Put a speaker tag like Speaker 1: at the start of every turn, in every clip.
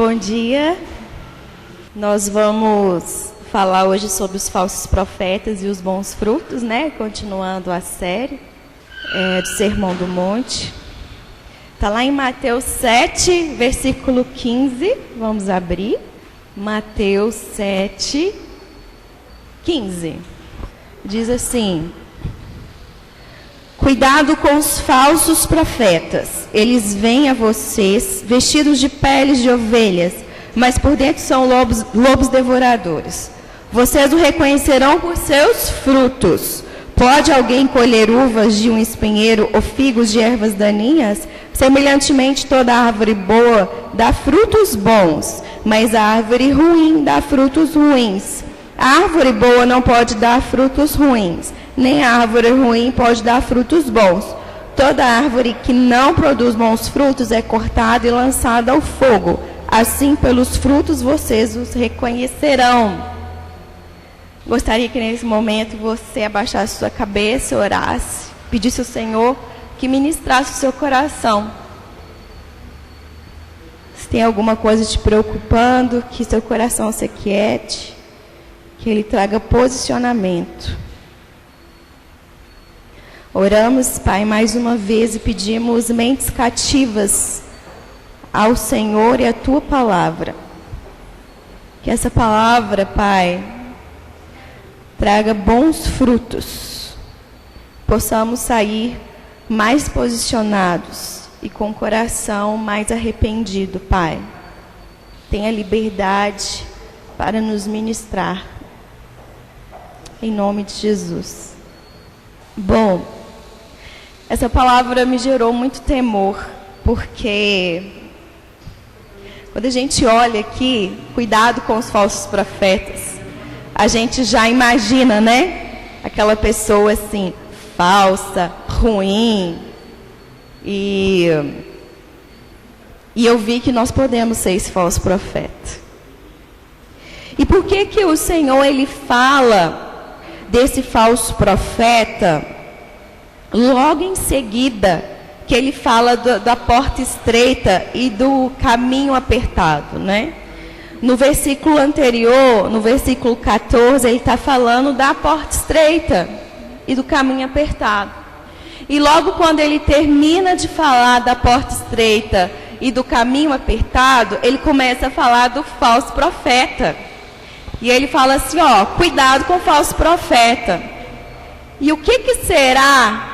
Speaker 1: Bom dia. Nós vamos falar hoje sobre os falsos profetas e os bons frutos, né? Continuando a série do Sermão do Monte. Está lá em Mateus 7, versículo 15. Vamos abrir. Mateus 7, 15. Diz assim: cuidado com os falsos profetas. Eles vêm a vocês vestidos de peles de ovelhas, mas por dentro são lobos devoradores. Vocês o reconhecerão por seus frutos. Pode alguém colher uvas de um espinheiro ou figos de ervas daninhas? Semelhantemente, toda árvore boa dá frutos bons, mas a árvore ruim dá frutos ruins. A árvore boa não pode dar frutos ruins, nem a árvore ruim pode dar frutos bons. Toda árvore que não produz bons frutos é cortada e lançada ao fogo. Assim, pelos frutos, vocês os reconhecerão. Gostaria que nesse momento você abaixasse sua cabeça, orasse, pedisse ao Senhor que ministrasse o seu coração. Se tem alguma coisa te preocupando, que seu coração se aquiete, que Ele traga posicionamento. Oramos, Pai, mais uma vez e pedimos mentes cativas ao Senhor e à Tua palavra. Que essa palavra, Pai, traga bons frutos. Possamos sair mais posicionados e com o coração mais arrependido, Pai. Tenha liberdade para nos ministrar. Em nome de Jesus. Bom, essa palavra me gerou muito temor, porque quando a gente olha aqui, cuidado com os falsos profetas, a gente já imagina, né? Aquela pessoa assim, falsa, ruim. E eu vi que nós podemos ser esse falso profeta. E por que que o Senhor, Ele fala desse falso profeta logo em seguida que Ele fala da porta estreita e do caminho apertado, né? No versículo anterior, no versículo 14, Ele está falando da porta estreita e do caminho apertado. E logo quando Ele termina de falar da porta estreita e do caminho apertado, Ele começa a falar do falso profeta. E Ele fala assim, ó, cuidado com o falso profeta. E o que será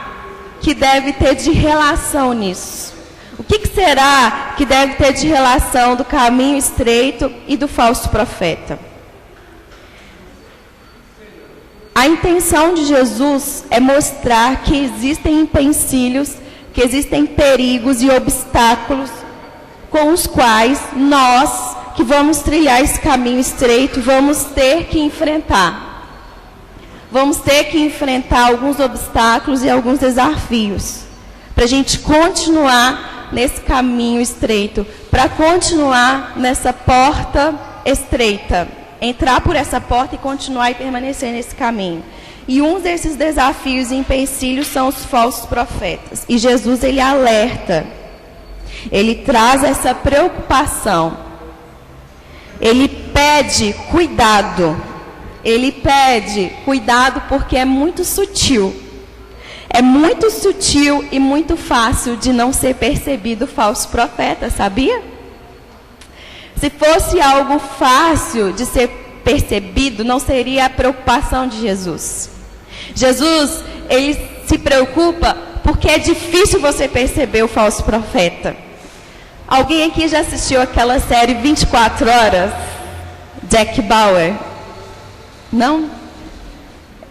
Speaker 1: que deve ter de relação nisso? O que será que deve ter de relação do caminho estreito e do falso profeta? A intenção de Jesus é mostrar que existem empecilhos, que existem perigos e obstáculos com os quais nós, que vamos trilhar esse caminho estreito, vamos ter que enfrentar. Vamos ter que enfrentar alguns obstáculos e alguns desafios para a gente continuar nesse caminho estreito, para continuar nessa porta estreita, entrar por essa porta e continuar e permanecer nesse caminho. E um desses desafios e empecilhos são os falsos profetas. E Jesus, Ele alerta, Ele traz essa preocupação, Ele pede cuidado. Ele pede cuidado porque é muito sutil. É muito sutil e muito fácil de não ser percebido o falso profeta, sabia? Se fosse algo fácil de ser percebido, não seria a preocupação de Jesus. Jesus, Ele se preocupa porque é difícil você perceber o falso profeta. Alguém aqui já assistiu aquela série 24 Horas? Jack Bauer? Não?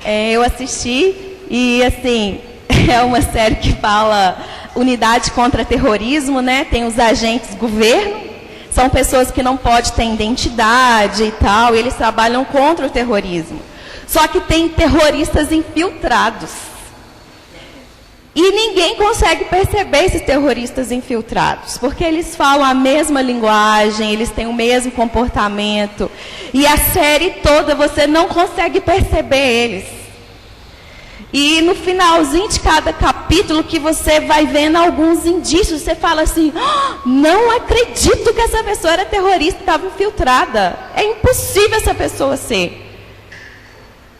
Speaker 1: Eu assisti e, assim, é uma série que fala unidade contra terrorismo, né? Tem os agentes do governo, são pessoas que não podem ter identidade e tal, e eles trabalham contra o terrorismo. Só que tem terroristas infiltrados. E ninguém consegue perceber esses terroristas infiltrados, porque eles falam a mesma linguagem, eles têm o mesmo comportamento. E a série toda você não consegue perceber eles. E no finalzinho de cada capítulo que você vai vendo alguns indícios, você fala assim, não acredito que essa pessoa era terrorista, estava infiltrada. É impossível essa pessoa ser.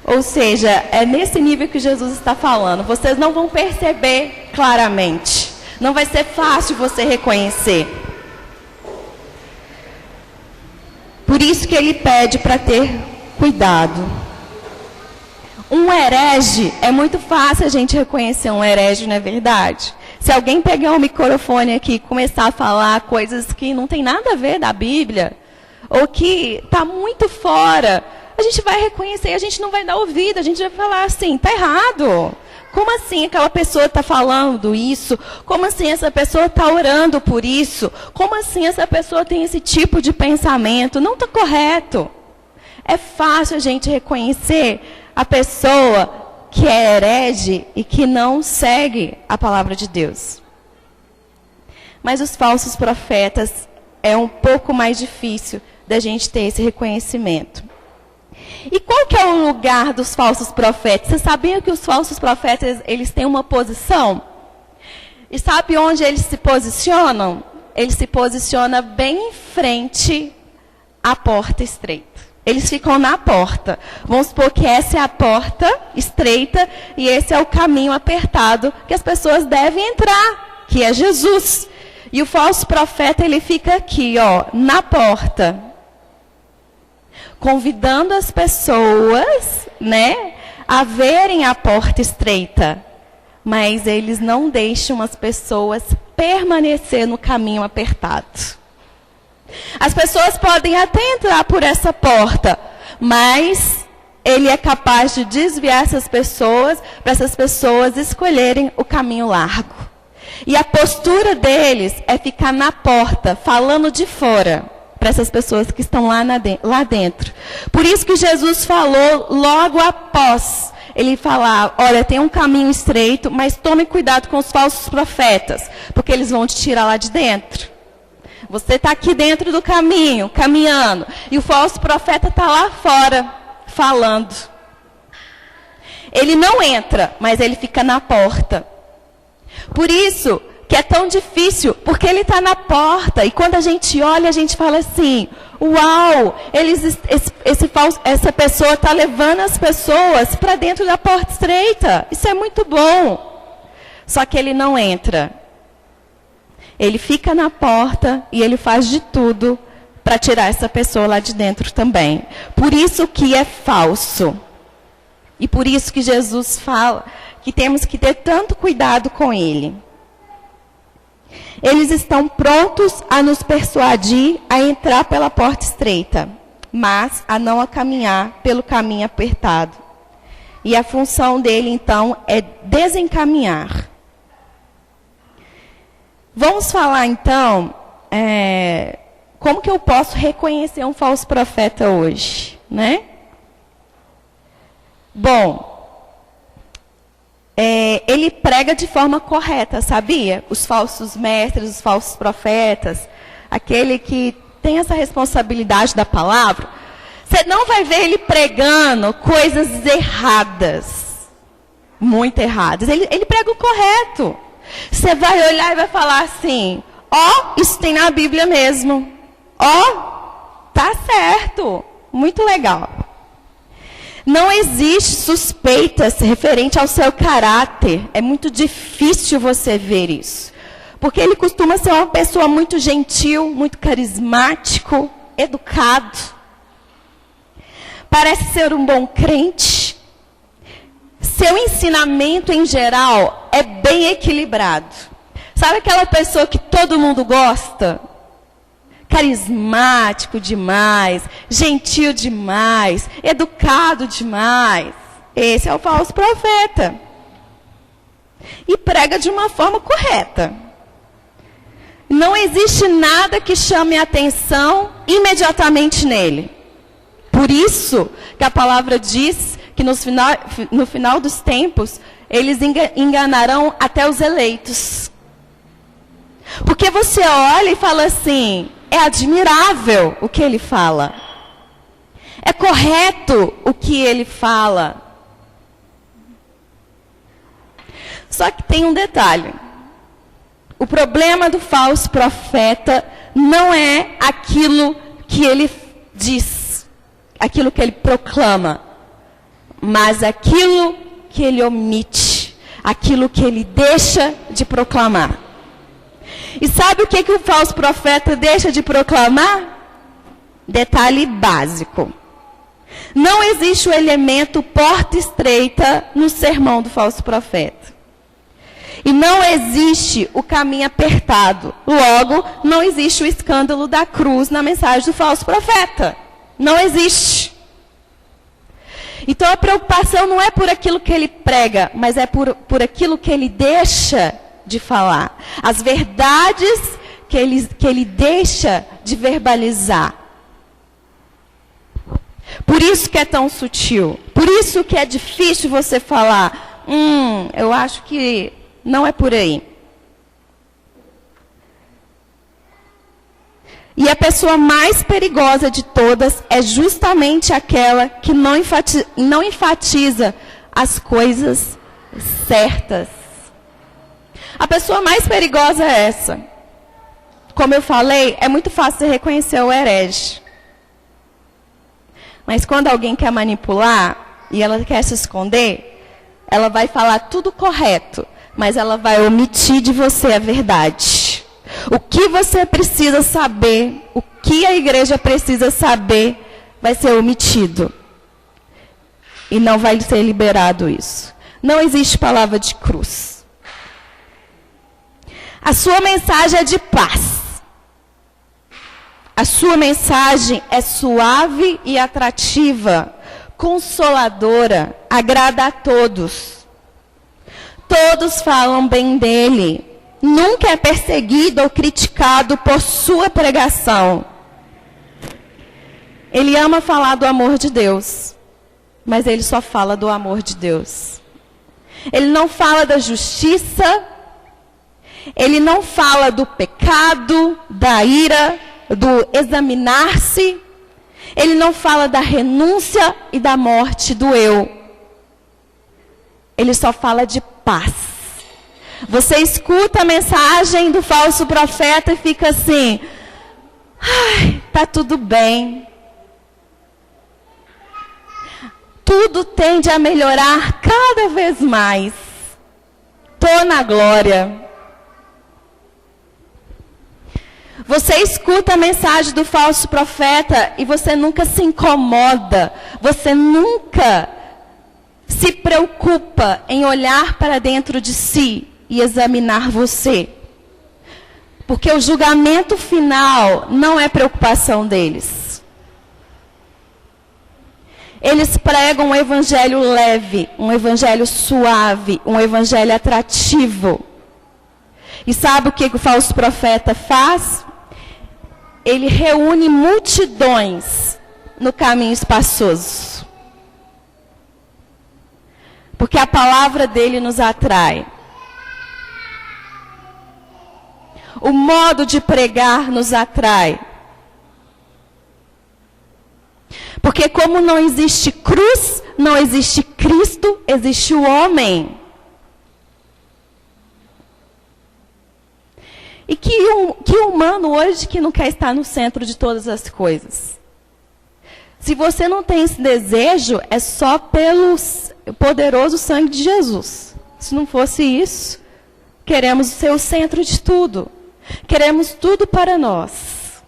Speaker 1: Ou seja, é nesse nível que Jesus está falando. Vocês não vão perceber claramente. Não vai ser fácil você reconhecer. Por isso que ele pede para ter cuidado. Um herege, é muito fácil a gente reconhecer um herege, não é verdade? Se alguém pegar um microfone aqui e começar a falar coisas que não tem nada a ver da Bíblia, ou que está muito fora, a gente vai reconhecer, a gente não vai dar ouvido, a gente vai falar assim, está errado. Como assim aquela pessoa está falando isso? Como assim essa pessoa está orando por isso? Como assim essa pessoa tem esse tipo de pensamento? Não está correto. É fácil a gente reconhecer a pessoa que é herege e que não segue a palavra de Deus. Mas os falsos profetas é um pouco mais difícil da gente ter esse reconhecimento. E qual que é o lugar dos falsos profetas? Vocês sabiam que os falsos profetas, eles têm uma posição? E sabe onde eles se posicionam? Eles se posicionam bem em frente à porta estreita. Eles ficam na porta. Vamos supor que essa é a porta estreita e esse é o caminho apertado que as pessoas devem entrar, que é Jesus. E o falso profeta, ele fica aqui, ó, na porta, convidando as pessoas, né, a verem a porta estreita. Mas eles não deixam as pessoas permanecer no caminho apertado. As pessoas podem até entrar por essa porta, mas ele é capaz de desviar essas pessoas, para essas pessoas escolherem o caminho largo. E a postura deles é ficar na porta, falando de fora, para essas pessoas que estão lá dentro. Por isso que Jesus falou logo após ele falar, olha, tem um caminho estreito, mas tome cuidado com os falsos profetas, porque eles vão te tirar lá de dentro. Você está aqui dentro do caminho, caminhando, e o falso profeta está lá fora, falando. Ele não entra, mas ele fica na porta. Por isso que é tão difícil, porque ele está na porta, e quando a gente olha, a gente fala assim, uau, essa pessoa está levando as pessoas para dentro da porta estreita. Isso é muito bom. Só que ele não entra. Ele fica na porta e ele faz de tudo para tirar essa pessoa lá de dentro também. Por isso que é falso. E por isso que Jesus fala que temos que ter tanto cuidado com ele. Eles estão prontos a nos persuadir a entrar pela porta estreita, mas a não a caminhar pelo caminho apertado. E a função dele, então, é desencaminhar. Vamos falar, então, como que eu posso reconhecer um falso profeta hoje, né? Bom, ele prega de forma correta, sabia? Os falsos mestres, os falsos profetas, aquele que tem essa responsabilidade da palavra, você não vai ver ele pregando coisas erradas, muito erradas. Ele prega o correto. Você vai olhar e vai falar assim, ó, isso tem na Bíblia mesmo. Ó, tá certo. Muito legal. Não existe suspeitas referente ao seu caráter. É muito difícil você ver isso. Porque ele costuma ser uma pessoa muito gentil, muito carismático, educado. Parece ser um bom crente. Seu ensinamento, em geral, é bem equilibrado. Sabe aquela pessoa que todo mundo gosta? Carismático demais, gentil demais, educado demais. Esse é o falso profeta. E prega de uma forma correta. Não existe nada que chame a atenção imediatamente nele. Por isso que a palavra diz que no final dos tempos, eles enganarão até os eleitos. Porque você olha e fala assim, é admirável o que ele fala. É correto o que ele fala. Só que tem um detalhe. O problema do falso profeta não é aquilo que ele diz, aquilo que ele proclama, mas aquilo que ele omite, aquilo que ele deixa de proclamar. E sabe o que o falso profeta deixa de proclamar? Detalhe básico. Não existe o elemento porta estreita no sermão do falso profeta. E não existe o caminho apertado. Logo, não existe o escândalo da cruz na mensagem do falso profeta. Não existe. Então a preocupação não é por aquilo que ele prega, mas é por aquilo que ele deixa de falar. As verdades que ele deixa de verbalizar. Por isso que é tão sutil. Por isso que é difícil você falar, eu acho que não é por aí. E a pessoa mais perigosa de todas é justamente aquela que não enfatiza as coisas certas. A pessoa mais perigosa é essa. Como eu falei, é muito fácil você reconhecer o herege. Mas quando alguém quer manipular e ela quer se esconder, ela vai falar tudo correto, mas ela vai omitir de você a verdade. O que você precisa saber, o que a igreja precisa saber, vai ser omitido. E não vai ser liberado isso. Não existe palavra de cruz. A sua mensagem é de paz. A sua mensagem é suave e atrativa, consoladora, agrada a todos. Todos falam bem dele. Nunca é perseguido ou criticado por sua pregação. Ele ama falar do amor de Deus, mas ele só fala do amor de Deus. Ele não fala da justiça, ele não fala do pecado, da ira, do examinar-se. Ele não fala da renúncia e da morte do eu. Ele só fala de paz. Você escuta a mensagem do falso profeta e fica assim, tá tudo bem. Tudo tende a melhorar cada vez mais. Tô na glória. Você escuta a mensagem do falso profeta e você nunca se incomoda. Você nunca se preocupa em olhar para dentro de si e examinar você. Porque o julgamento final não é preocupação deles. Eles pregam um evangelho leve, um evangelho suave, um evangelho atrativo. E sabe o que o falso profeta faz? Ele reúne multidões no caminho espaçoso. Porque a palavra dele nos atrai. O modo de pregar nos atrai. Porque como não existe cruz, não existe Cristo, existe o homem. E que humano hoje que não quer estar no centro de todas as coisas? Se você não tem esse desejo, é só pelo poderoso sangue de Jesus. Se não fosse isso, queremos ser o centro de tudo. Queremos tudo para nós.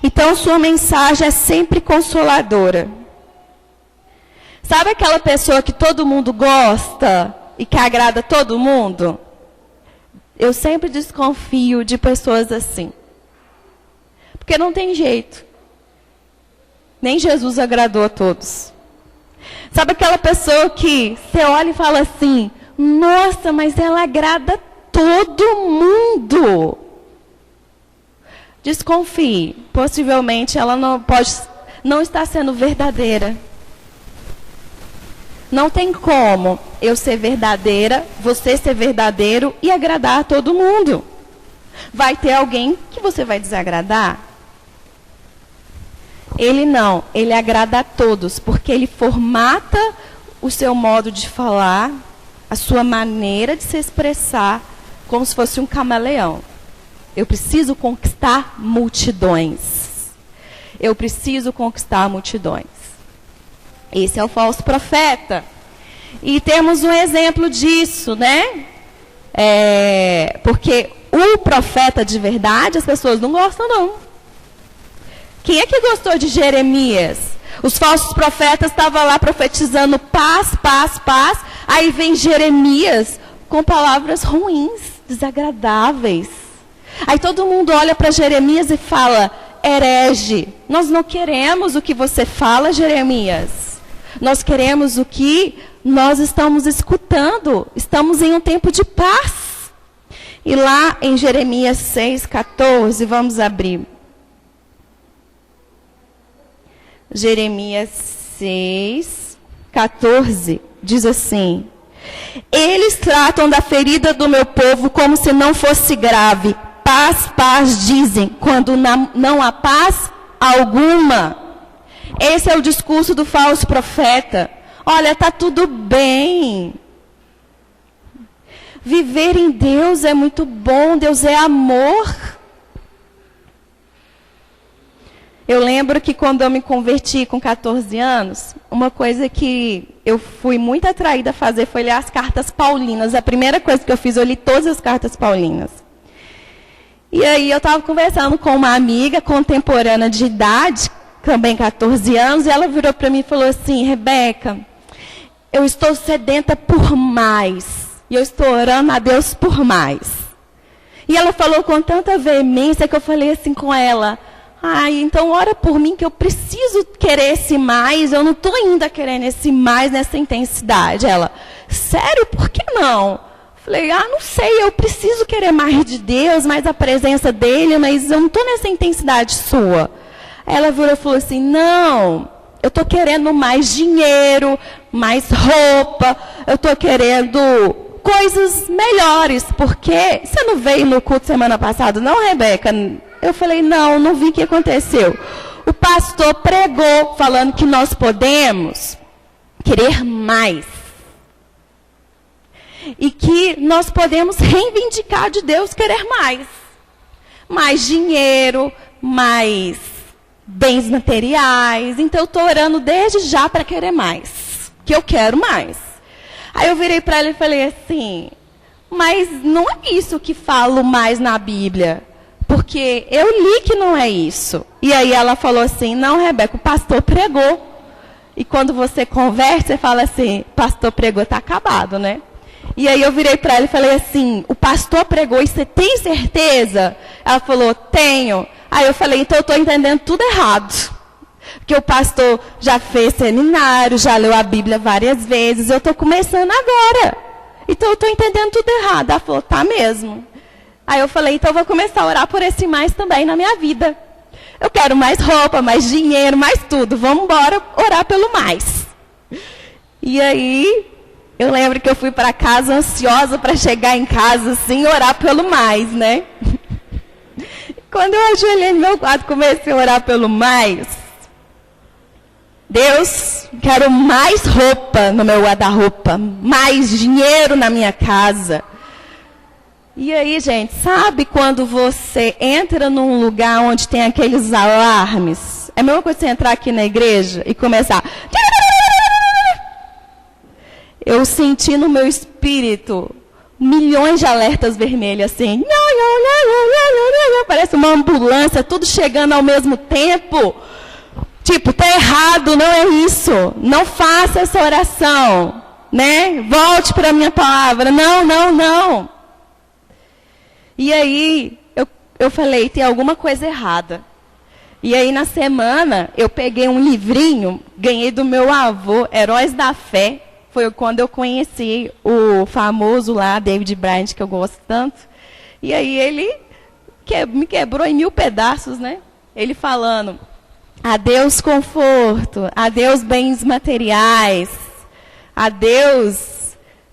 Speaker 1: Então, sua mensagem é sempre consoladora. Sabe aquela pessoa que todo mundo gosta e que agrada todo mundo? Eu sempre desconfio de pessoas assim. Porque não tem jeito. Nem Jesus agradou a todos. Sabe aquela pessoa que você olha e fala assim, nossa, mas ela agrada todo mundo. Desconfie. Possivelmente ela não está sendo verdadeira. Não tem como eu ser verdadeira, você ser verdadeiro e agradar a todo mundo. Vai ter alguém que você vai desagradar. Ele não, ele agrada a todos, porque ele formata o seu modo de falar, a sua maneira de se expressar, como se fosse um camaleão. Eu preciso conquistar multidões. Eu preciso conquistar multidões. Esse é o falso profeta. E temos um exemplo disso, né? Porque o profeta de verdade, as pessoas não gostam, não. Quem é que gostou de Jeremias? Os falsos profetas estavam lá profetizando paz, paz, paz. Aí vem Jeremias com palavras ruins, desagradáveis. Aí todo mundo olha para Jeremias e fala, herege. Nós não queremos o que você fala, Jeremias. Nós queremos o que nós estamos escutando. Estamos em um tempo de paz. E lá em Jeremias 6,14, vamos abrir. Jeremias 6,14 diz assim: eles tratam da ferida do meu povo como se não fosse grave. Paz, paz, dizem, quando não há paz alguma. Esse é o discurso do falso profeta. Olha, está tudo bem. Viver em Deus é muito bom, Deus é amor. Eu lembro que quando eu me converti com 14 anos, uma coisa que eu fui muito atraída a fazer foi ler as cartas paulinas. A primeira coisa que eu fiz, eu li todas as cartas paulinas. E aí eu estava conversando com uma amiga contemporânea de idade, também 14 anos, e ela virou para mim e falou assim, Rebeca, eu estou sedenta por mais. E eu estou orando a Deus por mais. E ela falou com tanta veemência que eu falei assim com ela, então ora por mim que eu preciso querer esse mais, eu não estou ainda querendo esse mais nessa intensidade. Ela, sério, por que não? Falei, não sei, eu preciso querer mais de Deus, mais a presença dEle, mas eu não estou nessa intensidade sua. Ela virou e falou assim, não, eu estou querendo mais dinheiro, mais roupa, eu estou querendo coisas melhores, porque você não veio no culto semana passada, não, Rebeca? Eu falei, não vi o que aconteceu. O pastor pregou falando que nós podemos querer mais. E que nós podemos reivindicar de Deus querer mais. Mais dinheiro, mais bens materiais. Então eu estou orando desde já para querer mais. Que eu quero mais. Aí eu virei para ela e falei assim, mas não é isso que falo mais na Bíblia. Porque eu li que não é isso. E aí ela falou assim, não, Rebeca, o pastor pregou. E quando você conversa, você fala assim, pastor pregou, está acabado, né? E aí eu virei para ela e falei assim, o pastor pregou e você tem certeza? Ela falou, tenho. Aí eu falei, então eu estou entendendo tudo errado. Porque o pastor já fez seminário, já leu a Bíblia várias vezes, eu estou começando agora. Então eu estou entendendo tudo errado. Ela falou, tá mesmo. Aí eu falei, então eu vou começar a orar por esse mais também na minha vida. Eu quero mais roupa, mais dinheiro, mais tudo. Vamos embora orar pelo mais. E aí, eu lembro que eu fui para casa ansiosa para chegar em casa assim e orar pelo mais, né? Quando eu ajoelhei no meu quarto e comecei a orar pelo mais, Deus, quero mais roupa no meu guarda-roupa, mais dinheiro na minha casa. E aí, gente, sabe quando você entra num lugar onde tem aqueles alarmes? É a mesma coisa você entrar aqui na igreja e começar... Eu senti no meu espírito milhões de alertas vermelhos, assim. Parece uma ambulância, tudo chegando ao mesmo tempo. Tipo, tá errado, não é isso. Não faça essa oração, né? Volte para a minha palavra. Não. E aí, eu falei, tem alguma coisa errada. E aí, na semana, eu peguei um livrinho, ganhei do meu avô, Heróis da Fé. Foi quando eu conheci o famoso lá, David Bryant, que eu gosto tanto. E aí, ele me quebrou em 1000 pedaços, né? Ele falando, adeus conforto, adeus bens materiais, adeus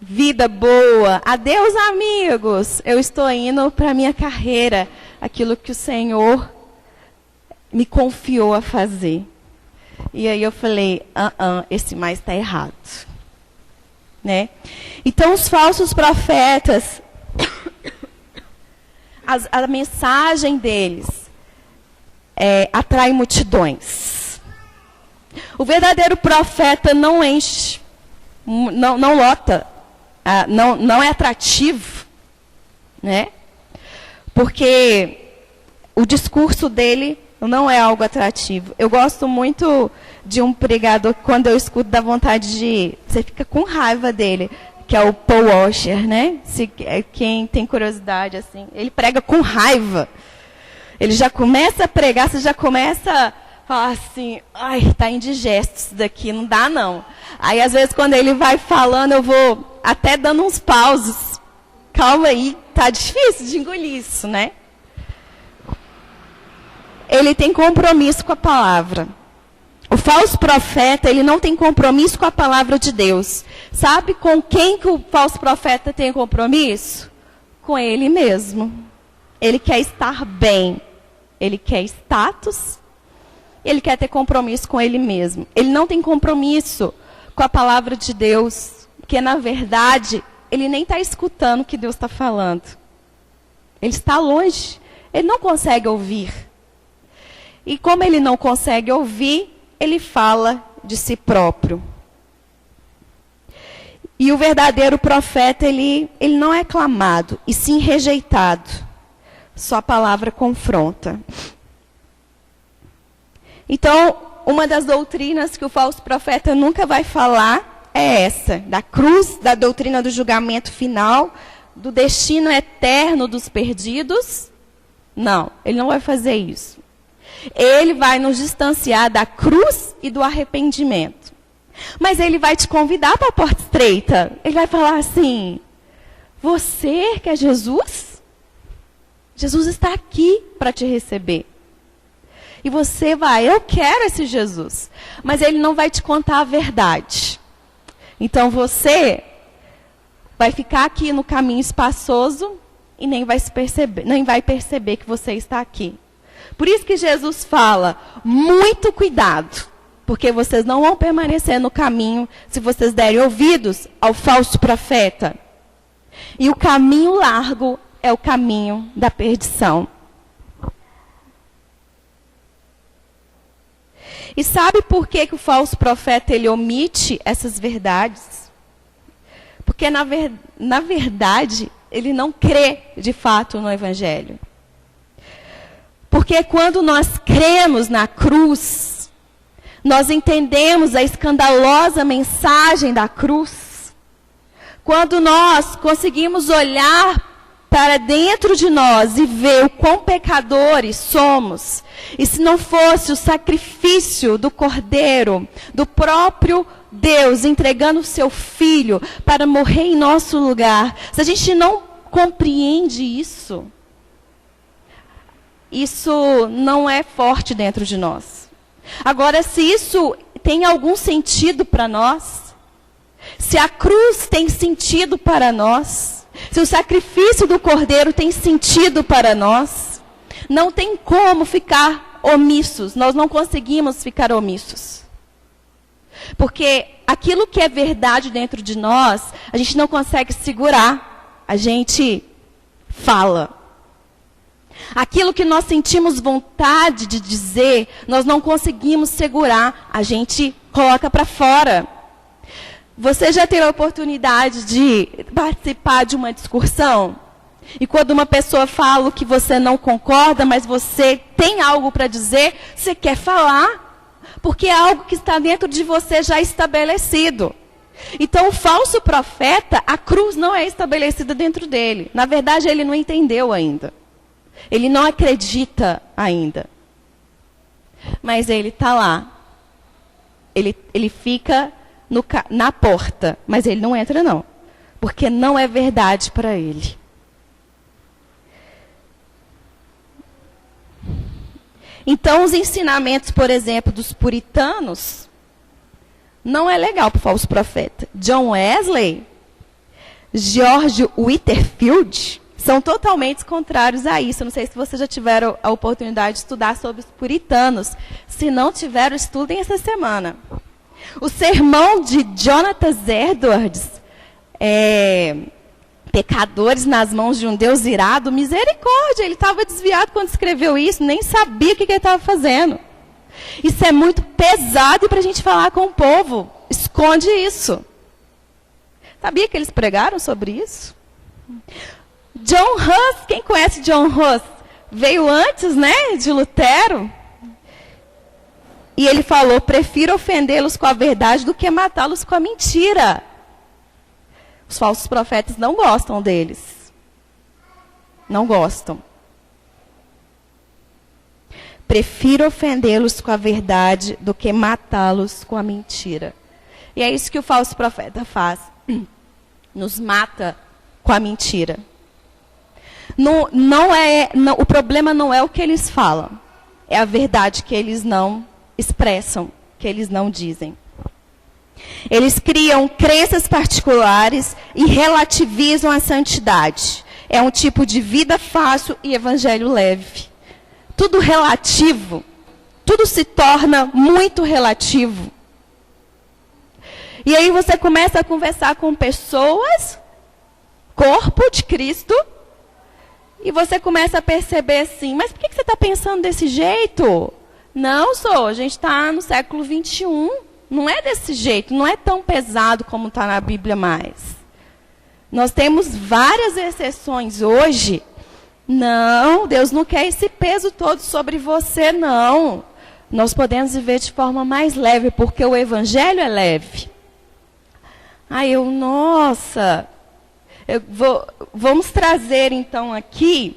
Speaker 1: vida boa, adeus amigos, eu estou indo para a minha carreira, aquilo que o Senhor me confiou a fazer. E aí eu falei, esse mais está errado. Né? Então, os falsos profetas, a mensagem deles atrai multidões. O verdadeiro profeta não enche, não lota, não é atrativo, né? Porque o discurso dele não é algo atrativo. Eu gosto muito de um pregador, quando eu escuto, dá vontade de... Você fica com raiva dele, que é o Paul Washer, né? Quem tem curiosidade, assim, ele prega com raiva. Ele já começa a pregar, você já começa a falar assim, ai, tá indigesto isso daqui, não dá não. Aí, às vezes, quando ele vai falando, eu vou até dando uns pausos. Calma aí, tá difícil de engolir isso, né? Ele tem compromisso com a palavra. O falso profeta, ele não tem compromisso com a palavra de Deus. Sabe com quem que o falso profeta tem compromisso? Com ele mesmo. Ele quer estar bem. Ele quer status. Ele quer ter compromisso com ele mesmo. Ele não tem compromisso com a palavra de Deus. Porque, na verdade, ele nem está escutando o que Deus está falando. Ele está longe. Ele não consegue ouvir. E como ele não consegue ouvir, ele fala de si próprio. E o verdadeiro profeta, ele não é aclamado, e sim rejeitado. Sua palavra confronta. Então, uma das doutrinas que o falso profeta nunca vai falar é essa, da cruz, da doutrina do julgamento final, do destino eterno dos perdidos. Não, ele não vai fazer isso. Ele vai nos distanciar da cruz e do arrependimento. Mas ele vai te convidar para a porta estreita. Ele vai falar assim, você quer Jesus? Jesus está aqui para te receber. E você vai, eu quero esse Jesus. Mas ele não vai te contar a verdade. Então você vai ficar aqui no caminho espaçoso e nem vai perceber que você está aqui. Por isso que Jesus fala, muito cuidado, porque vocês não vão permanecer no caminho se vocês derem ouvidos ao falso profeta. E o caminho largo é o caminho da perdição. E sabe por que o falso profeta ele omite essas verdades? Porque, na verdade, ele não crê de fato no Evangelho. Porque quando nós cremos na cruz, nós entendemos a escandalosa mensagem da cruz. Quando nós conseguimos olhar para dentro de nós e ver o quão pecadores somos, e se não fosse o sacrifício do Cordeiro, do próprio Deus entregando o seu Filho para morrer em nosso lugar, se a gente não compreende isso, isso não é forte dentro de nós. Agora, se isso tem algum sentido para nós, se a cruz tem sentido para nós, se o sacrifício do Cordeiro tem sentido para nós, não tem como ficar omissos, nós não conseguimos ficar omissos. Porque aquilo que é verdade dentro de nós, a gente não consegue segurar, a gente fala. Aquilo que nós sentimos vontade de dizer, nós não conseguimos segurar, a gente coloca para fora. Você já teve a oportunidade de participar de uma discussão? E quando uma pessoa fala que você não concorda, mas você tem algo para dizer, você quer falar, porque é algo que está dentro de você já estabelecido. Então, o falso profeta, a cruz não é estabelecida dentro dele. Na verdade, ele não entendeu ainda. Ele não acredita ainda. Mas ele está lá. Ele fica na porta, mas ele não entra não. Porque não é verdade para ele. Então, os ensinamentos, por exemplo, dos puritanos, não é legal para o falso profeta. John Wesley, George Whitefield, são totalmente contrários a isso. Eu não sei se vocês já tiveram a oportunidade de estudar sobre os puritanos. Se não tiveram, estudem essa semana. O sermão de Jonathan Edwards, Pecadores nas mãos de um Deus irado, misericórdia, ele estava desviado quando escreveu isso, nem sabia o que ele estava fazendo. Isso é muito pesado para a gente falar com o povo. Esconde isso. Sabia que eles pregaram sobre isso? John Huss, quem conhece John Huss? Veio antes, né, de Lutero. E ele falou, prefiro ofendê-los com a verdade do que matá-los com a mentira. Os falsos profetas não gostam deles. Não gostam. Prefiro ofendê-los com a verdade do que matá-los com a mentira. E é isso que o falso profeta faz. Nos mata com a mentira. O problema não é o que eles falam. É a verdade que eles não expressam, que eles não dizem. Eles criam crenças particulares e relativizam a santidade. É um tipo de vida fácil e evangelho leve. Tudo relativo. Tudo se torna muito relativo. E aí você começa a conversar com pessoas, corpo de Cristo, e você começa a perceber assim, mas por que você está pensando desse jeito? Não, a gente está no século 21. Não é desse jeito, não é tão pesado como está na Bíblia mais. Nós temos várias exceções hoje. Não, Deus não quer esse peso todo sobre você, não. Nós podemos viver de forma mais leve, porque o Evangelho é leve. Vamos trazer então aqui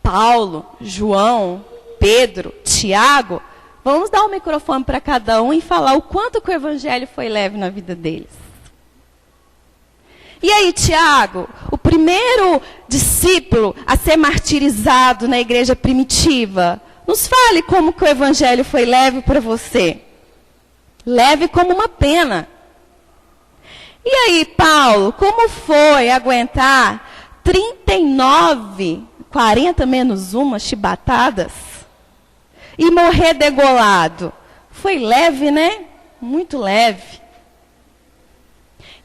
Speaker 1: Paulo, João, Pedro, Tiago. Vamos dar um microfone para cada um e falar o quanto que o Evangelho foi leve na vida deles. E aí, Tiago, o primeiro discípulo a ser martirizado na igreja primitiva, nos fale como que o Evangelho foi leve para você. Leve como uma pena. E aí, Paulo, como foi aguentar 39, 40 menos uma chibatadas? E morrer degolado? Foi leve, né? Muito leve.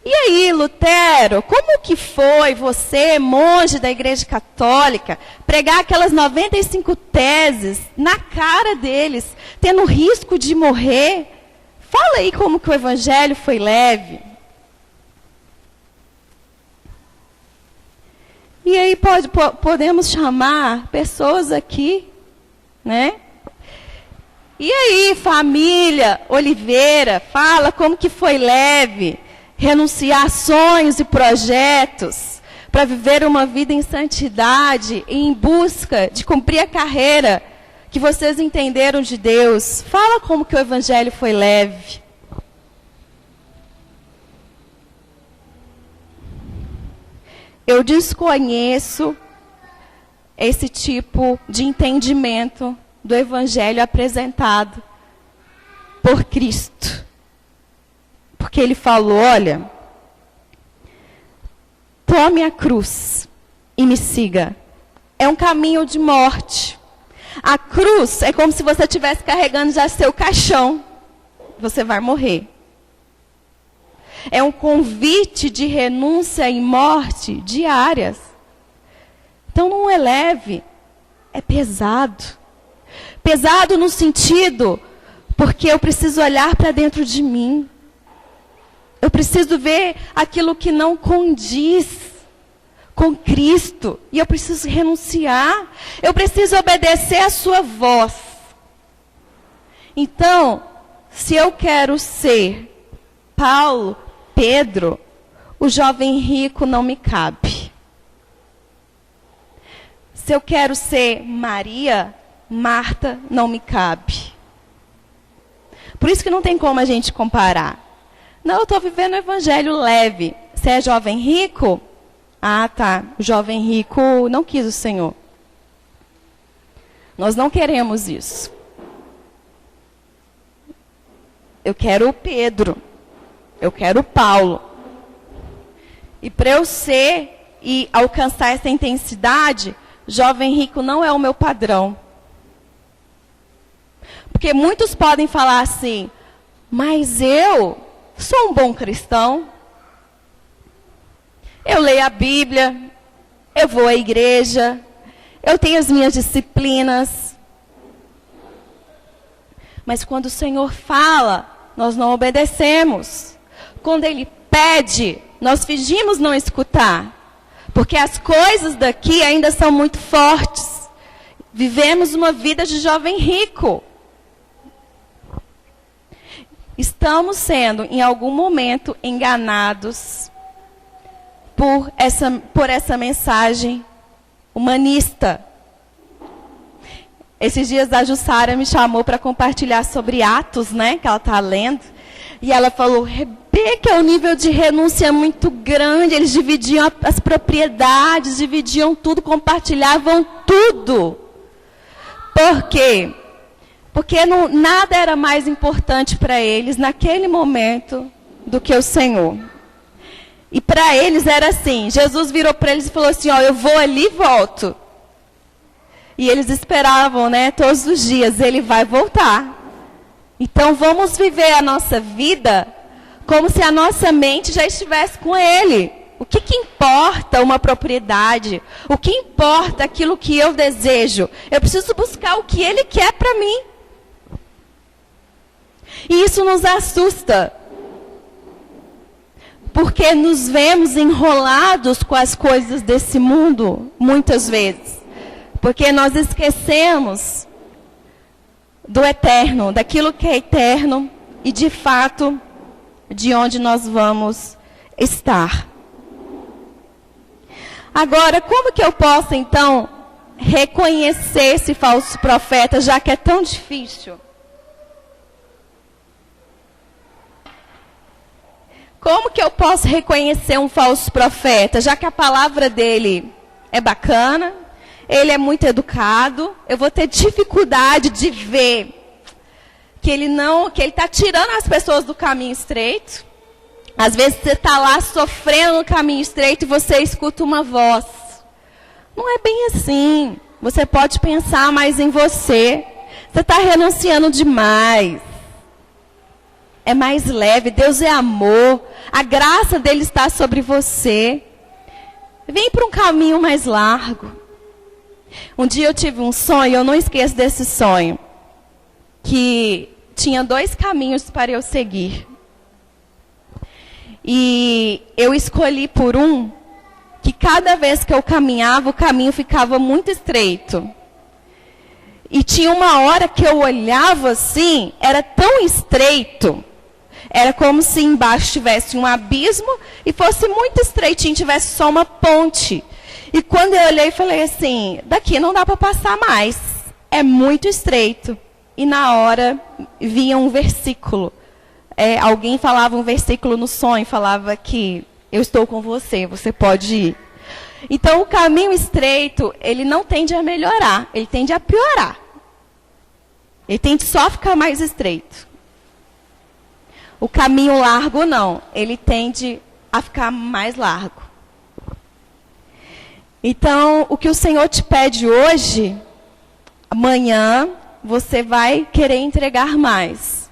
Speaker 1: E aí, Lutero, como que foi você, monge da Igreja Católica, pregar aquelas 95 teses na cara deles, tendo risco de morrer? Fala aí como que o Evangelho foi leve. E aí podemos chamar pessoas aqui, né? E aí, família Oliveira, fala como que foi leve renunciar sonhos e projetos para viver uma vida em santidade e em busca de cumprir a carreira que vocês entenderam de Deus. Fala como que o Evangelho foi leve. Eu desconheço esse tipo de entendimento do Evangelho apresentado por Cristo. Porque ele falou, olha, tome a cruz e me siga. É um caminho de morte. A cruz é como se você estivesse carregando já seu caixão. Você vai morrer. É um convite de renúncia e morte diárias. Então não é leve, é pesado. Pesado no sentido, porque eu preciso olhar para dentro de mim. Eu preciso ver aquilo que não condiz com Cristo. E eu preciso renunciar. Eu preciso obedecer a sua voz. Então, se eu quero ser Paulo, Pedro, o jovem rico não me cabe. Se eu quero ser Maria, Marta não me cabe. Por isso que não tem como a gente comparar. Não, eu estou vivendo o evangelho leve. Você é jovem rico? Ah, tá. O jovem rico não quis o Senhor. Nós não queremos isso. Eu quero o Pedro. Eu quero o Paulo. E para eu ser e alcançar essa intensidade, jovem rico não é o meu padrão. Porque muitos podem falar assim, mas eu sou um bom cristão. Eu leio a Bíblia, eu vou à igreja, eu tenho as minhas disciplinas. Mas quando o Senhor fala, nós não obedecemos. Quando Ele pede, nós fingimos não escutar. Porque as coisas daqui ainda são muito fortes. Vivemos uma vida de jovem rico. Estamos sendo, em algum momento, enganados por essa mensagem humanista. Esses dias a Jussara me chamou para compartilhar sobre Atos, né, que ela está lendo. E ela falou, Rebeca, o nível de renúncia é muito grande. Eles dividiam as propriedades, dividiam tudo, compartilhavam tudo. Por quê? Porque nada era mais importante para eles naquele momento do que o Senhor. E para eles era assim, Jesus virou para eles e falou assim, ó, eu vou ali e volto. E eles esperavam, né, todos os dias, ele vai voltar. Então vamos viver a nossa vida como se a nossa mente já estivesse com ele. O que importa uma propriedade? O que importa aquilo que eu desejo? Eu preciso buscar o que ele quer para mim. E isso nos assusta. Porque nos vemos enrolados com as coisas desse mundo, muitas vezes. Porque nós esquecemos do eterno, daquilo que é eterno e, de fato, de onde nós vamos estar. Agora, como que eu posso, então, reconhecer esse falso profeta, já que é tão difícil? Como que eu posso reconhecer um falso profeta, já que a palavra dele é bacana, ele é muito educado, eu vou ter dificuldade de ver que ele está tirando as pessoas do caminho estreito. Às vezes você está lá sofrendo no caminho estreito e você escuta uma voz. Não é bem assim. Você pode pensar mais em você. Você está renunciando demais. É mais leve, Deus é amor, a graça dele está sobre você. Vem para um caminho mais largo. Um dia eu tive um sonho, eu não esqueço desse sonho, que tinha 2 caminhos para eu seguir. E eu escolhi por um, que cada vez que eu caminhava, o caminho ficava muito estreito. E tinha uma hora que eu olhava assim, era tão estreito. Era como se embaixo tivesse um abismo e fosse muito estreitinho, tivesse só uma ponte. E quando eu olhei, falei assim, daqui não dá para passar mais. É muito estreito. E na hora, vinha um versículo. Alguém falava um versículo no sonho, falava que eu estou com você, você pode ir. Então, o caminho estreito, ele não tende a melhorar, ele tende a piorar. Ele tende só a ficar mais estreito. O caminho largo, não. Ele tende a ficar mais largo. Então, o que o Senhor te pede hoje, amanhã, você vai querer entregar mais.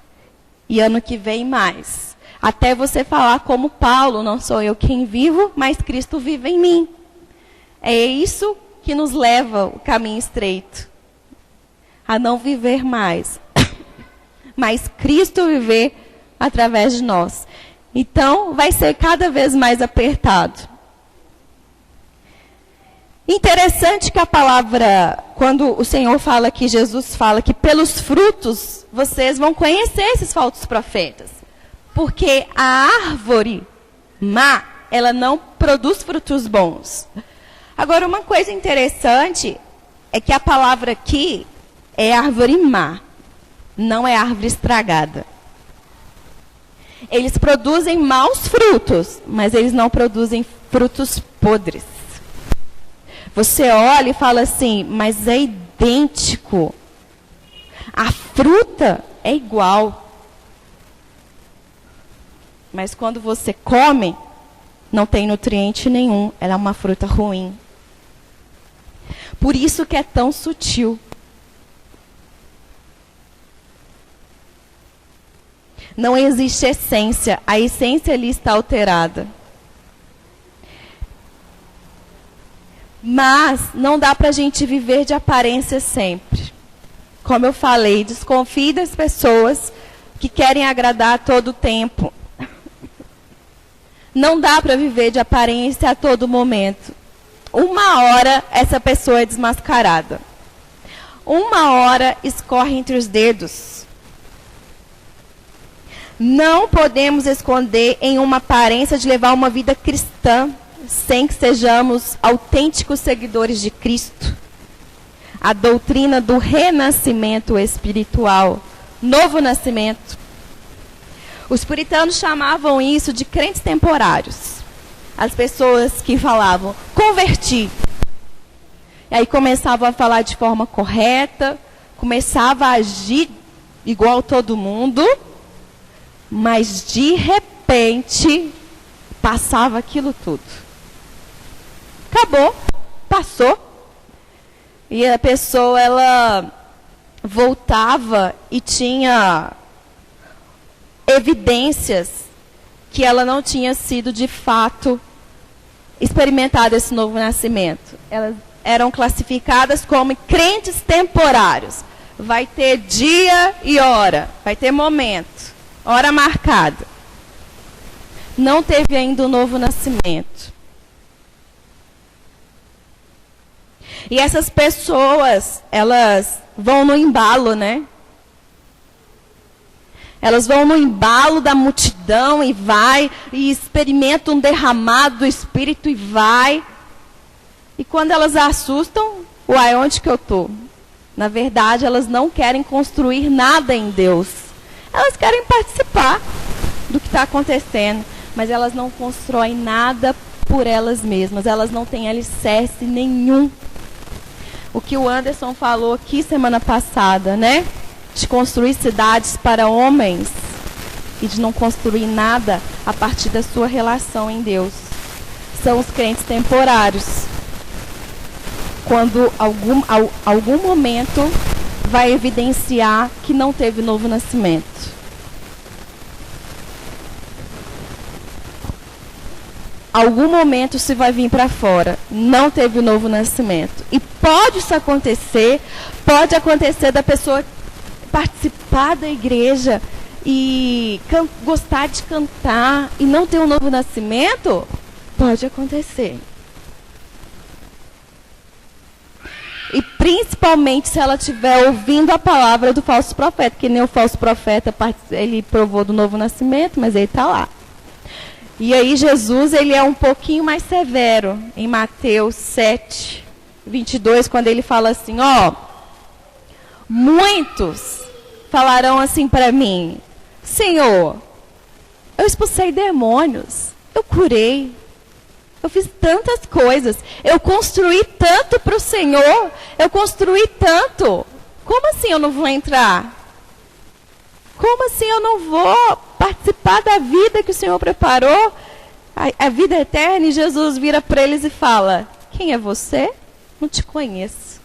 Speaker 1: E ano que vem, mais. Até você falar como Paulo, não sou eu quem vivo, mas Cristo vive em mim. É isso que nos leva o caminho estreito. A não viver mais. Mas Cristo viver através de nós. Então, vai ser cada vez mais apertado. Interessante que a palavra, quando o Senhor fala aqui, Jesus fala que pelos frutos vocês vão conhecer esses falsos profetas. Porque a árvore má, ela não produz frutos bons. Agora, uma coisa interessante é que a palavra aqui é árvore má, não é árvore estragada. Eles produzem maus frutos, mas eles não produzem frutos podres. Você olha e fala assim, mas é idêntico. A fruta é igual. Mas quando você come, não tem nutriente nenhum, ela é uma fruta ruim. Por isso que é tão sutil. Não existe essência, a essência ali está alterada. Mas não dá para a gente viver de aparência sempre. Como eu falei, desconfie das pessoas que querem agradar a todo tempo. Não dá para viver de aparência a todo momento. Uma hora essa pessoa é desmascarada. Uma hora escorre entre os dedos. Não podemos esconder em uma aparência de levar uma vida cristã sem que sejamos autênticos seguidores de Cristo. A doutrina do renascimento espiritual, novo nascimento. Os puritanos chamavam isso de crentes temporários. As pessoas que falavam, converti. E aí começavam a falar de forma correta, começava a agir igual todo mundo, mas de repente passava aquilo tudo. Acabou, passou. E a pessoa, ela voltava e tinha evidências que ela não tinha sido, de fato, experimentada esse novo nascimento. Elas eram classificadas como crentes temporários. Vai ter dia e hora, vai ter momento, hora marcada. Não teve ainda o novo nascimento. E essas pessoas, elas vão no embalo, né? Elas vão no embalo da multidão e vai, e experimentam um derramado do Espírito e vai. E quando elas assustam, uai, onde que eu estou? Na verdade, elas não querem construir nada em Deus. Elas querem participar do que está acontecendo, mas elas não constroem nada por elas mesmas. Elas não têm alicerce nenhum. O que o Anderson falou aqui semana passada, né? De construir cidades para homens e de não construir nada a partir da sua relação em Deus. São os crentes temporários. Quando algum momento vai evidenciar que não teve novo nascimento. Algum momento se vai vir para fora, não teve o novo nascimento. E pode isso acontecer, pode acontecer da pessoa participar da igreja e gostar de cantar e não ter um novo nascimento? Pode acontecer. E principalmente se ela estiver ouvindo a palavra do falso profeta, que nem o falso profeta, ele provou do novo nascimento, mas ele está lá. E aí Jesus, ele é um pouquinho mais severo em Mateus 7, 22, quando ele fala assim, ó, muitos falarão assim para mim, Senhor, eu expulsei demônios, eu curei, eu fiz tantas coisas, eu construí tanto para o Senhor, eu construí tanto, como assim eu não vou entrar? Como assim eu não vou participar da vida que o Senhor preparou? A vida eterna, e Jesus vira para eles e fala, quem é você? Não te conheço.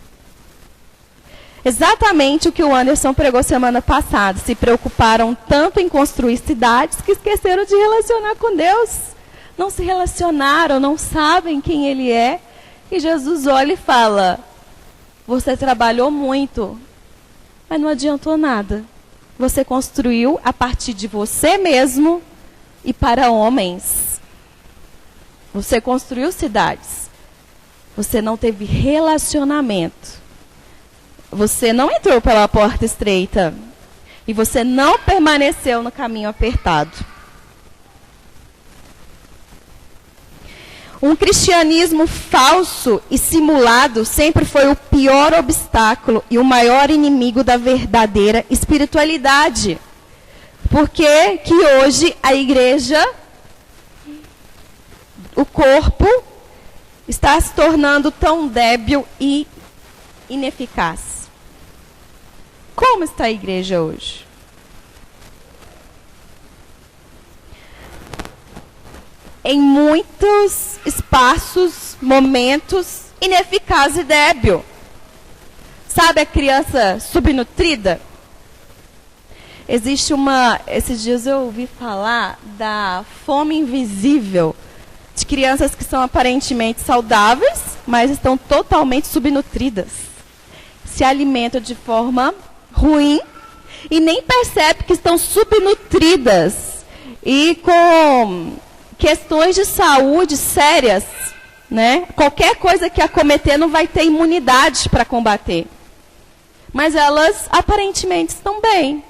Speaker 1: Exatamente o que o Anderson pregou semana passada. Se preocuparam tanto em construir cidades que esqueceram de relacionar com Deus. Não se relacionaram, não sabem quem Ele é. E Jesus olha e fala, você trabalhou muito, mas não adiantou nada. Você construiu a partir de você mesmo e para homens. Você construiu cidades. Você não teve relacionamento. Você não entrou pela porta estreita. E você não permaneceu no caminho apertado. Um cristianismo falso e simulado sempre foi o pior obstáculo e o maior inimigo da verdadeira espiritualidade. Por que que hoje a igreja, o corpo, está se tornando tão débil e ineficaz? Como está a igreja hoje? em muitos espaços, momentos, ineficaz e débil. Sabe a criança subnutrida? Esses dias eu ouvi falar da fome invisível, de crianças que são aparentemente saudáveis, mas estão totalmente subnutridas. Se alimentam de forma ruim e nem percebem que estão subnutridas e com questões de saúde sérias, né? Qualquer coisa que acometer não vai ter imunidade para combater. Mas elas aparentemente estão bem.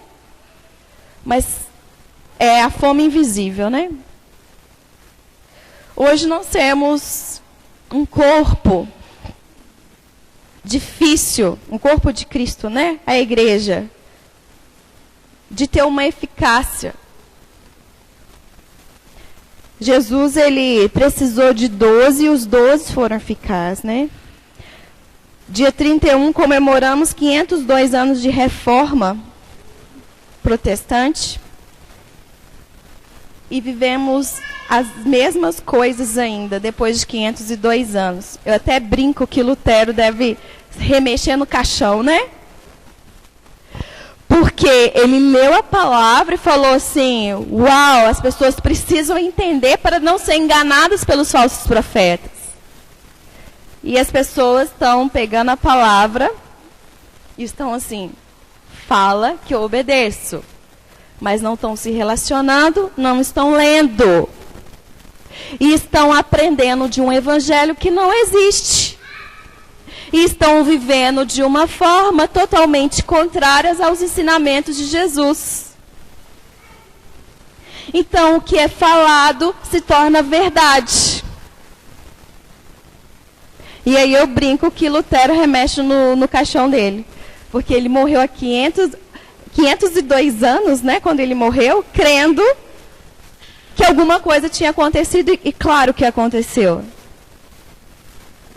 Speaker 1: Mas é a fome invisível, né? Hoje nós temos um corpo difícil, um corpo de Cristo, né? A igreja, de ter uma eficácia. Jesus, ele precisou de 12 e os 12 foram eficazes, né? Dia 31, comemoramos 502 anos de reforma protestante e vivemos as mesmas coisas ainda, depois de 502 anos. Eu até brinco que Lutero deve remexer no caixão, né? Porque ele leu a palavra e falou assim, uau, as pessoas precisam entender para não ser enganadas pelos falsos profetas. E as pessoas estão pegando a palavra e estão assim, fala que eu obedeço. Mas não estão se relacionando, não estão lendo. E estão aprendendo de um evangelho que não existe. E estão vivendo de uma forma totalmente contrária aos ensinamentos de Jesus. Então, o que é falado se torna verdade. E aí eu brinco que Lutero remexe no caixão dele. Porque ele morreu há 502 anos, né, quando ele morreu, crendo que alguma coisa tinha acontecido, e claro que aconteceu.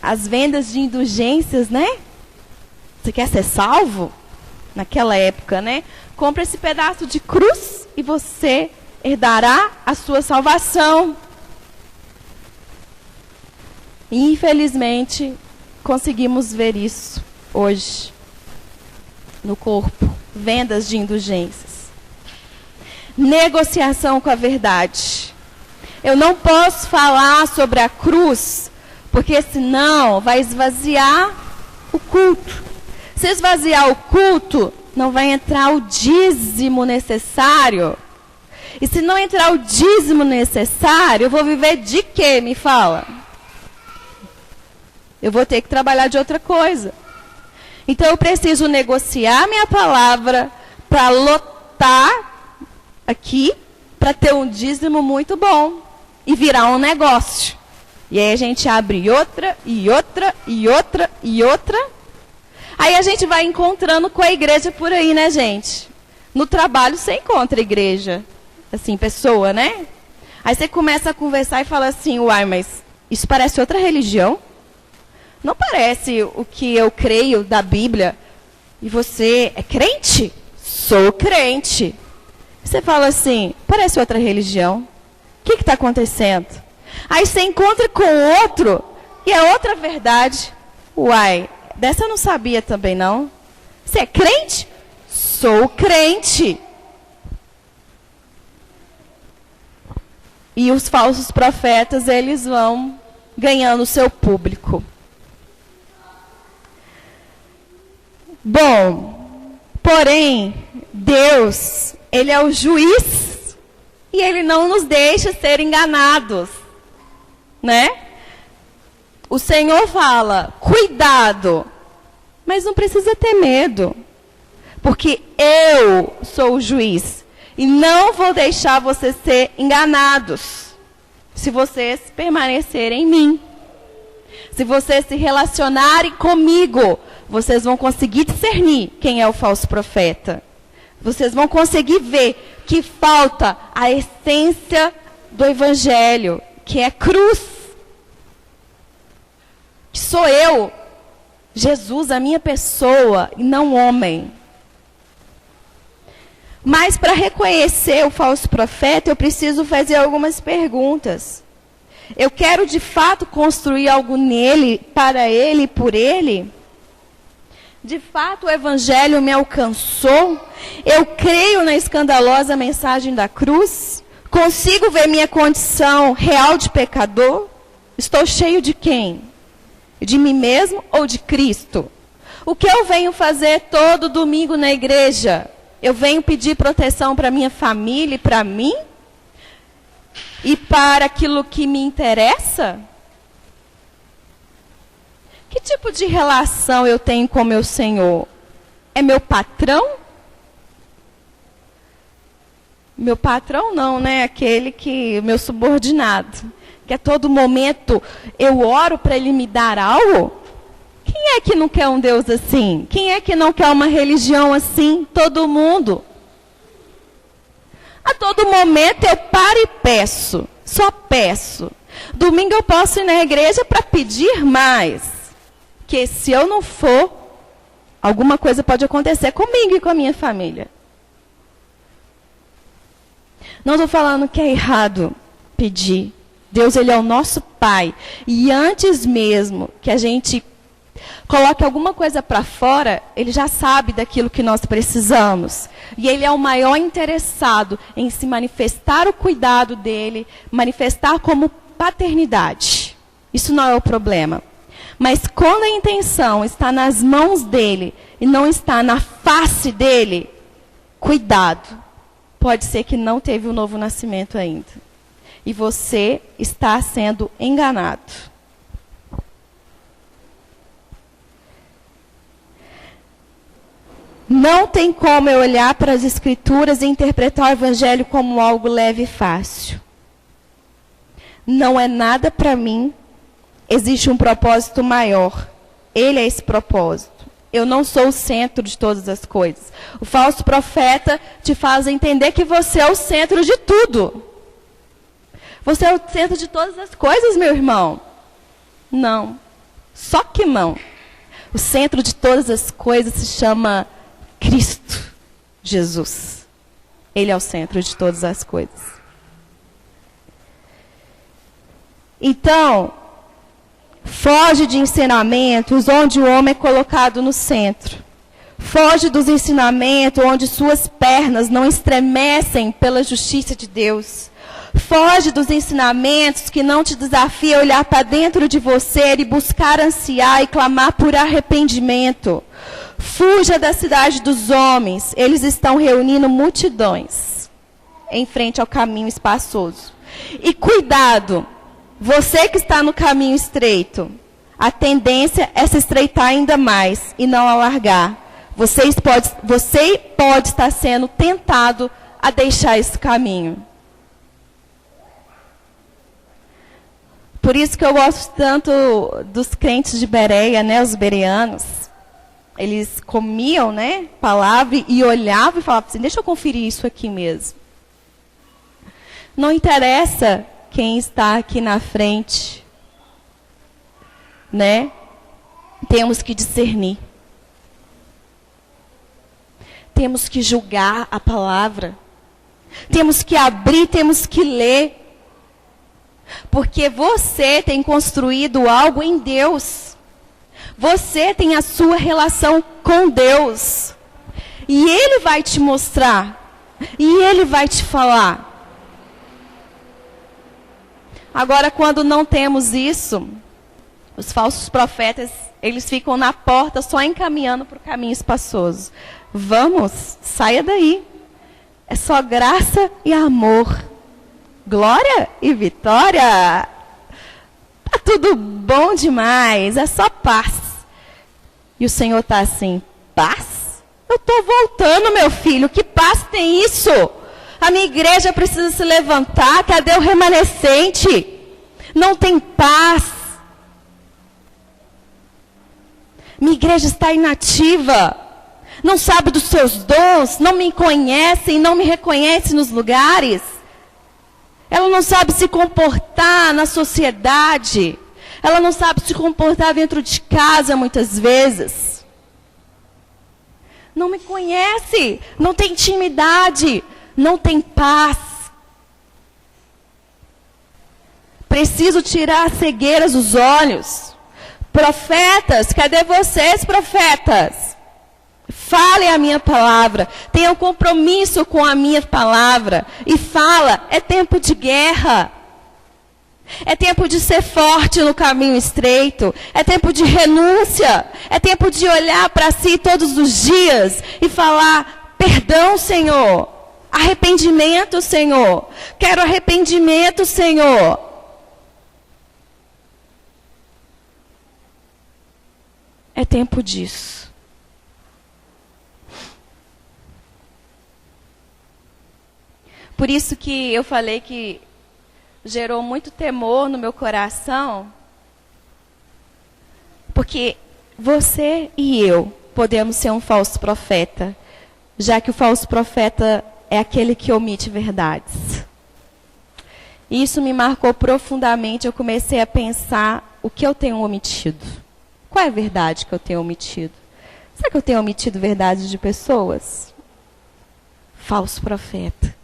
Speaker 1: As vendas de indulgências, né? Você quer ser salvo? Naquela época, né? Compra esse pedaço de cruz e você herdará a sua salvação. E, infelizmente, conseguimos ver isso hoje no corpo. Vendas de indulgências. Negociação com a verdade. Eu não posso falar sobre a cruz, porque senão vai esvaziar o culto. Se esvaziar o culto, não vai entrar o dízimo necessário. E se não entrar o dízimo necessário, eu vou viver de quê? Me fala. Eu vou ter que trabalhar de outra coisa. Então eu preciso negociar minha palavra para lotar aqui, para ter um dízimo muito bom e virar um negócio. E aí a gente abre outra, e outra, e outra, e outra. Aí a gente vai encontrando com a igreja por aí, né, gente? No trabalho você encontra igreja, assim, pessoa, né? Aí você começa a conversar e fala assim, uai, mas isso parece outra religião? Não parece o que eu creio da Bíblia? E você é crente? Sou crente. Você fala assim, parece outra religião. O que está acontecendo? Aí você encontra com outro, e é outra verdade. Uai, dessa eu não sabia também, não. Você é crente? Sou crente. E os falsos profetas, eles vão ganhando o seu público. Bom, porém, Deus, Ele é o juiz e Ele não nos deixa ser enganados, né? O Senhor fala, cuidado, mas não precisa ter medo, porque eu sou o juiz e não vou deixar vocês ser enganados, se vocês permanecerem em mim. Se vocês se relacionarem comigo, vocês vão conseguir discernir quem é o falso profeta. Vocês vão conseguir ver que falta a essência do evangelho, que é cruz. Que sou eu, Jesus, a minha pessoa, e não homem. Mas para reconhecer o falso profeta, eu preciso fazer algumas perguntas. Eu quero de fato construir algo nele, para ele e por ele? De fato o Evangelho me alcançou? Eu creio na escandalosa mensagem da cruz? Consigo ver minha condição real de pecador? Estou cheio de quem? De mim mesmo ou de Cristo? O que eu venho fazer todo domingo na igreja? Eu venho pedir proteção para minha família e para mim? E para aquilo que me interessa? Que tipo de relação eu tenho com meu Senhor? É meu patrão? Meu patrão não, né? Aquele que, meu subordinado. Que a todo momento eu oro para ele me dar algo? Quem é que não quer um Deus assim? Quem é que não quer uma religião assim? Todo mundo. A todo momento eu paro e peço. Só peço. Domingo eu posso ir na igreja para pedir mais. Que se eu não for, alguma coisa pode acontecer comigo e com a minha família. Não estou falando que é errado pedir. Deus, Ele é o nosso Pai. E antes mesmo que a gente coloque alguma coisa para fora, Ele já sabe daquilo que nós precisamos. E Ele é o maior interessado em se manifestar o cuidado dEle, manifestar como paternidade. Isso não é o problema. Mas quando a intenção está nas mãos dEle e não está na face dEle, cuidado. Pode ser que não teve o novo nascimento ainda. E você está sendo enganado. Não tem como eu olhar para as Escrituras e interpretar o Evangelho como algo leve e fácil. Não é nada para mim. Existe um propósito maior. Ele é esse propósito. Eu não sou o centro de todas as coisas. O falso profeta te faz entender que você é o centro de tudo. Você é o centro de todas as coisas, meu irmão? Não. Só que não. O centro de todas as coisas se chama Cristo Jesus. Ele é o centro de todas as coisas. Então, foge de ensinamentos onde o homem é colocado no centro. Foge dos ensinamentos onde suas pernas não estremecem pela justiça de Deus. Foge dos ensinamentos que não te desafiam a olhar para dentro de você e buscar ansiar e clamar por arrependimento. Fuja da cidade dos homens. Eles estão reunindo multidões em frente ao caminho espaçoso. E cuidado, você que está no caminho estreito, a tendência é se estreitar ainda mais e não alargar. Você pode estar sendo tentado a deixar esse caminho. Por isso que eu gosto tanto dos crentes de Bereia, né, os bereanos. Eles comiam, né, palavra e olhavam e falavam assim, deixa eu conferir isso aqui mesmo. Não interessa quem está aqui na frente, né? Temos que discernir. Temos que julgar a palavra. Temos que abrir, temos que ler. Porque você tem construído algo em Deus. Você tem a sua relação com Deus. E Ele vai te mostrar. E Ele vai te falar. Agora, quando não temos isso, os falsos profetas, eles ficam na porta só encaminhando para o caminho espaçoso. Vamos, saia daí. É só graça e amor. Glória e vitória. Tá tudo bom demais, é só paz. E o Senhor está assim, paz? Eu estou voltando, meu filho, que paz tem isso? A minha igreja precisa se levantar, cadê o remanescente? Não tem paz. Minha igreja está inativa. Não sabe dos seus dons, não me conhecem, não me reconhecem nos lugares. Ela não sabe se comportar na sociedade. Ela não sabe se comportar dentro de casa muitas vezes. Não me conhece, não tem intimidade, não tem paz. Preciso tirar as cegueiras dos olhos. Profetas, cadê vocês, profetas? Falem a minha palavra. Tenham compromisso com a minha palavra. E fala, é tempo de guerra. É tempo de ser forte no caminho estreito. É tempo de renúncia. É tempo de olhar para si todos os dias e falar, perdão, Senhor. Arrependimento, Senhor. Quero arrependimento, Senhor. É tempo disso. Por isso que eu falei que gerou muito temor no meu coração, porque você e eu podemos ser um falso profeta, já que o falso profeta é aquele que omite verdades. E isso me marcou profundamente. Eu comecei a pensar o que eu tenho omitido. Qual é a verdade que eu tenho omitido? Será que eu tenho omitido verdades de pessoas? Falso profeta.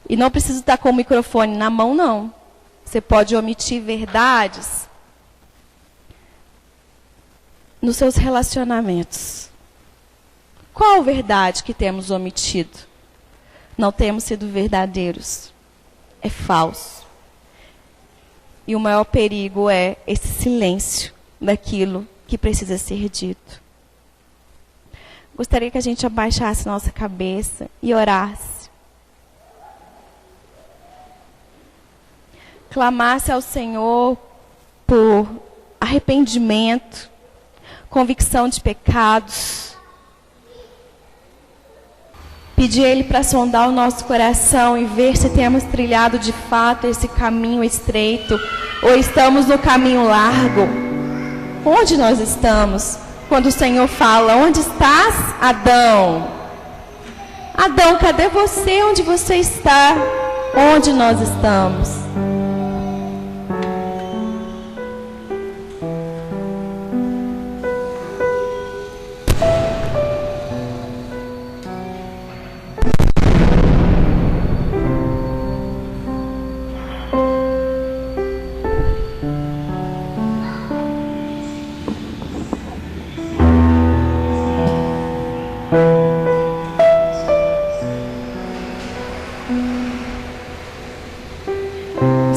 Speaker 1: E não precisa estar com o microfone na mão, não. Você pode omitir verdades nos seus relacionamentos. Qual verdade que temos omitido? Não temos sido verdadeiros. É falso. E o maior perigo é esse silêncio daquilo que precisa ser dito. Gostaria que a gente abaixasse nossa cabeça e orasse. Clamasse ao Senhor por arrependimento, convicção de pecados. Pedir a Ele para sondar o nosso coração e ver se temos trilhado de fato esse caminho estreito ou estamos no caminho largo. Onde nós estamos? Quando o Senhor fala, onde estás, Adão? Adão, cadê você? Onde você está? Onde nós estamos?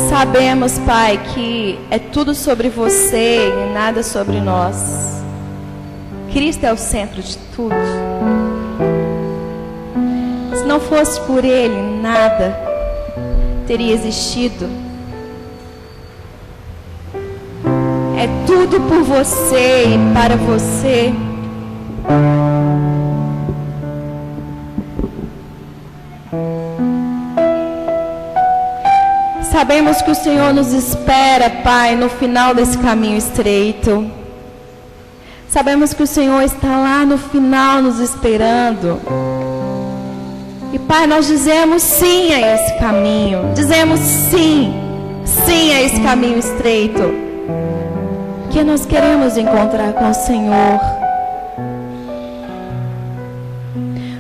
Speaker 1: Sabemos, Pai, que é tudo sobre você e nada sobre nós. Cristo é o centro de tudo. Se não fosse por Ele, nada teria existido. É tudo por você e para você. Sabemos que o Senhor nos espera, Pai, no final desse caminho estreito. Sabemos que o Senhor está lá no final nos esperando. E, Pai, nós dizemos sim a esse caminho. Dizemos sim, sim a esse caminho estreito. Que nós queremos encontrar com o Senhor.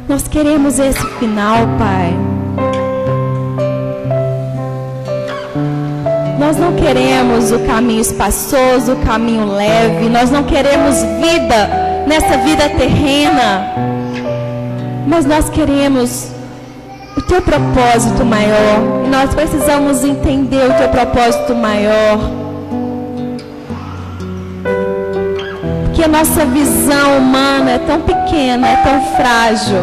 Speaker 1: Nós queremos esse final, Pai. Nós não queremos o caminho espaçoso, o caminho leve. Nós não queremos vida nessa vida terrena. Mas nós queremos o Teu propósito maior. E nós precisamos entender o Teu propósito maior. Porque a nossa visão humana é tão pequena, é tão frágil.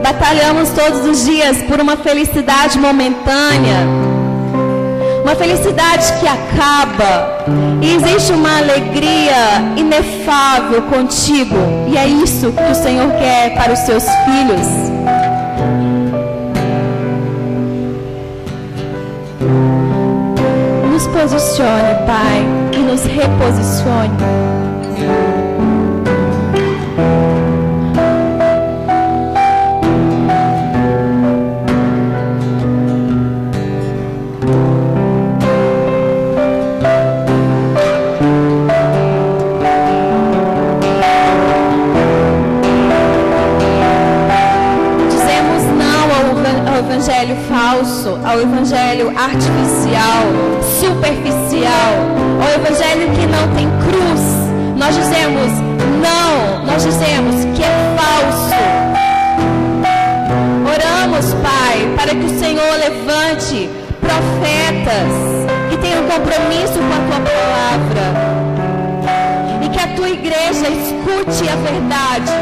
Speaker 1: Batalhamos todos os dias por uma felicidade momentânea. Uma felicidade que acaba. E existe uma alegria inefável contigo. E é isso que o Senhor quer para os seus filhos. Nos posicione, Pai, e nos reposicione. Ao evangelho artificial, superficial, ao evangelho que não tem cruz. Nós dizemos não, nós dizemos que é falso. Oramos, Pai, para que o Senhor levante profetas que tenham compromisso com a Tua palavra e que a Tua igreja escute a verdade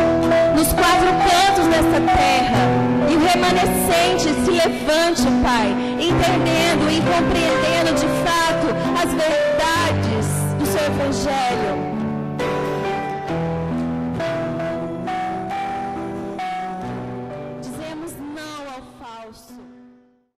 Speaker 1: nos 4 cantos dessa terra e o remanescente se levante, Pai, entendendo e compreendendo de fato as verdades do Seu evangelho.